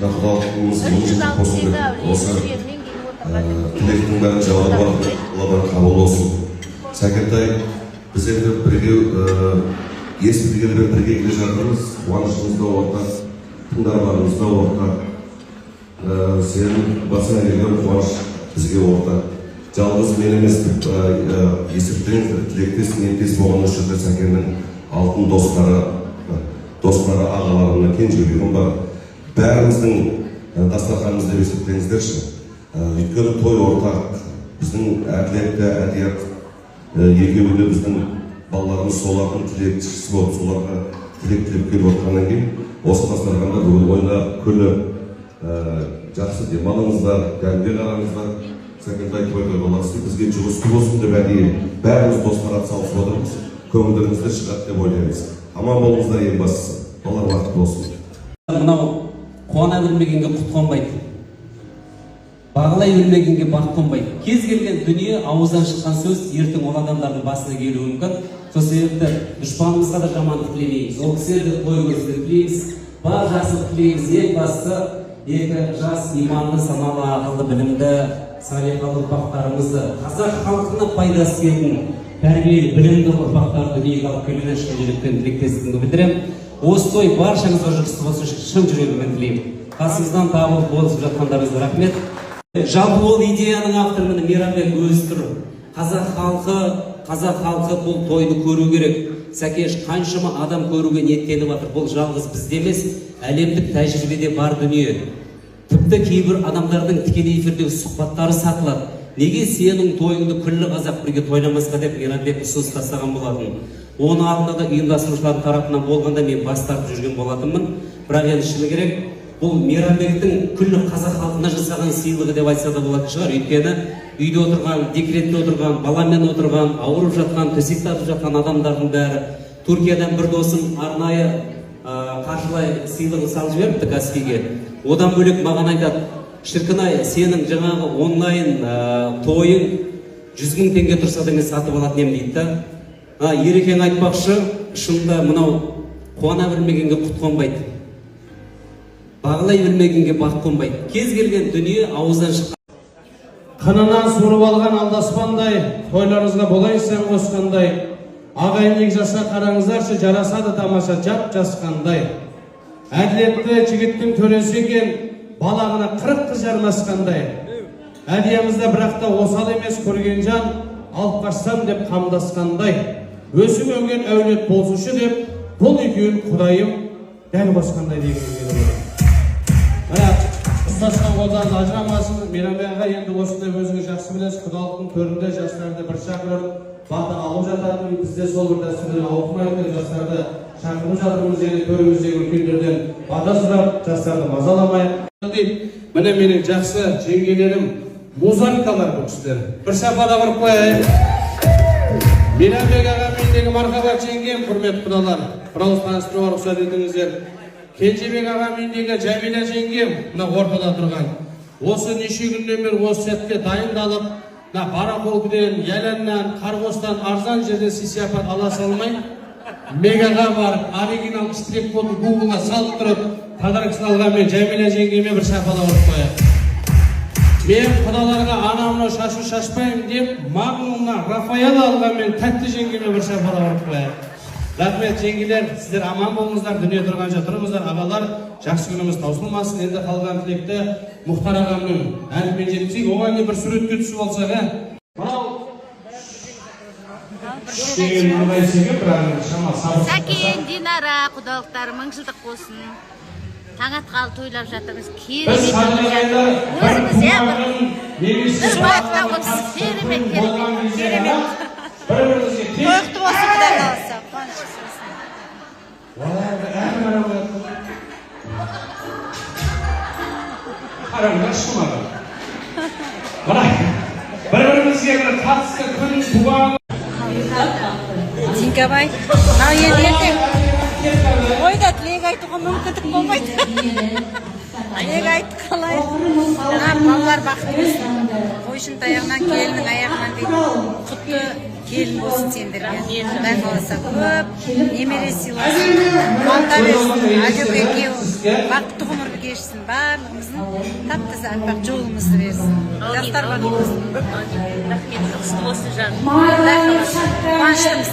Құдалықтыңыз қосын деп осы тілектің бәрін жауап алып қабыл болсын. Сәкентай, біз енді бірге ес білгелі бірге келе жатырмыз. Қуанышымызда ортақ, тыңдарманымызда ортақ. Сенің басына келген қуаныш бізге ортақ. Жалғыз мен емес, есіптің тілектес, ниеттес болған осы жерде Сәкеннің алтын достары, ағаларына кенжелерім бар. Бәріміздің дастарханымыз деп есептеңіздерші. Өйткені той ортақ, біздің әділетті әдият екеуінде біздің балаларымыз солардың тілекшісі болып, соларға тілек келіп отырғаннан кейін, осы дастарханда бүгін ойнап күлі жақсы демалыңыздар, дәмге қараңыздар. Сәкентай той боласын, бізге жұмысты болсын деп әдейі бәріміз достар атсалысып отырмыз. Көңілдеріңізде шығады деп ойлаймыз. Аман болыңыздар ең бастысы. Балалар уақыт болсын. Мынау қуана білмегенге құт қонбайды. Бағалай білмегенге бақ қонбайды. Кез келген дүние ауыздан шыққан сөз ертең ол адамдардың басына келуі мүмкін. Сол себепті дұшпанымызға да жамандық тілемейміз. Ол кісілерді той көзді тілейміз. Бар жақсылық тілейміз. Ең бастысы екі жас иманды, саналы, ақылды, білімді, салиқалы ұрпақтарымызды, қазақ халқына пайдасы келетін тәрбиелі, білімді ұрпақтар дүниеге алып келуіне шын жүректен тілектестігімді білдіремін. Осы той баршаңызға жақсы болсын, шын жүрегіммен тілеймін. Қасымыздан табылып болысып жатқандарыңызға рахмет. Жалпы ол идеяның авторы Мейрамбек өзі тұр. Қазақ халқы бұл тойды көру керек. Сәкеш қаншама адам көруге ниеттеніп жатыр. Бұл жалғыз бізде емес, әлемдік тәжірибеде бар дүние. Тіпті кейбір адамдардың тікелей эфирдегі сұхбаттары сатылады. Неге сенің тойыңды күллі қазақ бірге тойламасқа деп Мейрамбек ұсыныс тастаған болатын. Оны алдында да ұйымдастырушылардың тарапынан болғанда мен бас тартып жүрген болатынмын. Бірақ енді шыны керек, бұл Мейрамбектің күллі қазақ халқына жасаған сыйлығы деп айтса да болатын шығар. Өйткені үйде отырған, декретте отырған, баламен отырған, ауырып жатқан, төсек тартып жатқан адамдардың бәрі. Түркиядан бір досым арнайы қаржылай сыйлығын салып жіберіпті Каспийге. Одан бөлек маған айтады, шіркін-ай, сенің жаңағы онлайн тойың 100 000 теңге тұрса да мен сатып алатын ем дейді да. Ерекең айтпақшы, шынында мынау қуана білмегенге құт қонбайды. Бағалай білмегенге бақ қонбайды. Кез келген дүние ауыздан шыққан. Қынынан суырып алған алдаспандай, тойларыңызға болайын сән қосқандай. Ағайын екі жасқа қараңыздаршы, жарасады тамаша жап жасқандай. Әділетті жігіттің төресі екен, балағына 40 қыз жармасқандай. Әдиямызда бірақ та осал емес көрген жан, алып қашсам деп қамдасқандай. Өсіп өнген әулет болсушы деп, бұл екеуін құдайым дәл қосқандай деген. Ұстасқан қолдан ажырамасын. Мейрамбек аға енді осындай өзіңіз жақсы білесіз, құдалықтың төрінде жастарды бір шақырып бата алып жататын, бізде сол бір дәстүрден ауытқымайды, жастарды шақырып жатырмыз, енді төріміздегі үлкендерден бата сұрап, жастарды мазаламайық. Міне менің жақсы жеңгелерім, музаркалар бұл кісілер. Bir шапада ұрып қояйын. Мейрамбек ағамендегі мархабат жеңгем, құрметті құдалар, бір ауыз таныстыруға рұқсат етіңіздер. Кенжебек ағамендегі Жәмила жеңгем, мына ортада тұрған. Осы неше күннен бері осы сәтке дайындалып, Барақолкіден, Яланнан, Қарғостан арзан жерде сый-сияпат ала салмай, Мегаға барып, оригинал штрек коды Google-ға салып тұрып, подаркасын алған мен Жәмила жеңгеме бір шапала ұрып қояйын. Мен құдаларға анамны шашу шашпайым деп, Магнумна Рафаэла алған мен тәтті жеңгеме бір шапала ұрып қояйын. Рахмет жеңгелер, сіздер аман болыңыздар, дүние тұрғанша тұрыңыздар, ағалар, жақсы күніміз таусылмасын. Енді қалған тілекті Мұхтар ағамның әнімен жеткізейік. Оған не бір суретке түсіп алсақ, Сәкен, Динара, құдалықтары мың жылдық болсын. Таң атқалы тойлап жатырмыз. Керемет Тоқты болсын құдай қаласа, қуаныш болсын. Қараңдар шумаға. Бір-бірімізге бір қатысты күн туған. Динкабай, мынау енді ертең ойда тілек айтуға мүмкіндік болмайды. Тілек айтты қалай? Балалар бақытты болсын. Қойшын таяғынан, келінің аяғынан дейді. Құтты келін болсын сендерге. Құдай қаласа көп немере сыйласын. Балта берсін, әжеге екеуі бақытты ғұмыр кешсін, барлығымыздың тап-таза аппақ жолымызды берсін. Жастарға дейміз. Рахмет, құтты болсын жаным. Қуаныштымыз.